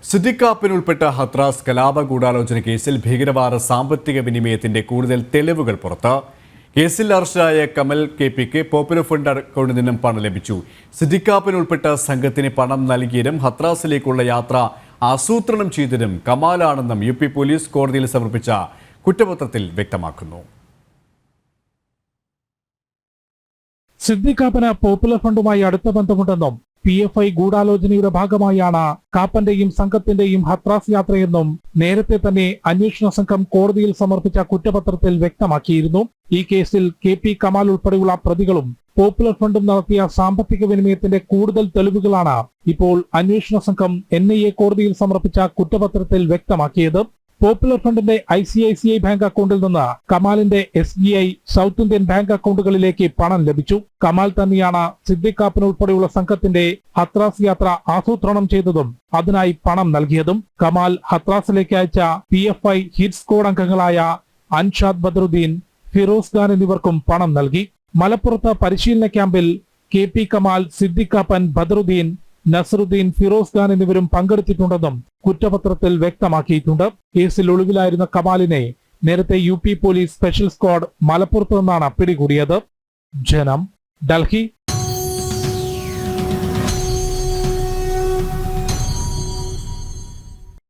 സിദ്ദിഖ് ഉൾപ്പെട്ട ഹത്രാസ് കലാപ ഗൂഢാലോചന കേസിൽ ഭീകരവാദ സാമ്പത്തിക വിനിമയത്തിന്റെ കൂടുതൽ തെളിവുകൾ പുറത്ത്. കേസിൽ അറസ്റ്റിലായ കമൽ KPക്ക് പോപ്പുലർ ഫണ്ട് അക്കൗണ്ടിൽ നിന്നും പണം ലഭിച്ചു. സിദ്ദിഖ് ഉൾപ്പെട്ട സംഘത്തിന് പണം നൽകിയതും ഹത്രാസിലേക്കുള്ള യാത്ര ആസൂത്രണം ചെയ്തതും കമാലാണെന്നും UP പോലീസ് കോടതിയിൽ സമർപ്പിച്ച കുറ്റപത്രത്തിൽ വ്യക്തമാക്കുന്നു. സിദ്ദിഖ് പോപ്പുലർ ഫണ്ടുമായി അടുത്ത ബന്ധമുണ്ടെന്നും PFI ഗൂഢാലോചനയുടെ ഭാഗമായാണ് കാപ്പന്റെയും സംഘത്തിന്റെയും ഹത്രാസ് യാത്രയെന്നും നേരത്തെ തന്നെ അന്വേഷണ സംഘം കോടതിയിൽ സമർപ്പിച്ച കുറ്റപത്രത്തിൽ വ്യക്തമാക്കിയിരുന്നു. ഈ കേസിൽ KP കമാൽ ഉൾപ്പെടെയുള്ള പ്രതികളും പോപ്പുലർ ഫണ്ടും നടത്തിയ സാമ്പത്തിക വിനിമയത്തിന്റെ കൂടുതൽ തെളിവുകളാണ് ഇപ്പോൾ അന്വേഷണ സംഘം NIA കോടതിയിൽ സമർപ്പിച്ച കുറ്റപത്രത്തിൽ വ്യക്തമാക്കിയത്. പോപ്പുലർ ഫണ്ടിന്റെ ICICI ബാങ്ക് അക്കൗണ്ടിൽ നിന്ന് കമാലിന്റെ SBI സൗത്ത് ഇന്ത്യൻ ബാങ്ക് അക്കൗണ്ടുകളിലേക്ക് പണം ലഭിച്ചു. കമാൽ തന്നെയാണ് സിദ്ദിഖ് ഉൾപ്പെടെയുള്ള സംഘത്തിന്റെ ഹത്രാസ് യാത്ര ആസൂത്രണം ചെയ്തതും അതിനായി പണം നൽകിയതും. കമാൽ ഹത്രാസിലേക്ക് അയച്ച PFI ഹിറ്റ് സ്ക്വാഡ് അംഗങ്ങളായ അൻഷാദ് ബദറുദ്ദീൻ, ഫിറോസ് ഖാൻ എന്നിവർക്കും പണം നൽകി. മലപ്പുറത്ത് പരിശീലന ക്യാമ്പിൽ KP കമാൽ, സിദ്ദിഖ് ബദറുദ്ദീൻ, നസറുദ്ദീൻ, ഫിറോസ് ഖാൻ എന്നിവരും പങ്കെടുത്തിട്ടുണ്ടെന്നും കുറ്റപത്രത്തിൽ വ്യക്തമാക്കിയിട്ടുണ്ട്. കേസിൽ ഒളിവിലായിരുന്ന കമാലിനെ നേരത്തെ UP പോലീസ് സ്പെഷ്യൽ സ്ക്വാഡ് മലപ്പുറത്ത് നിന്നാണ് പിടികൂടിയത്. ജനം, ഡൽഹി.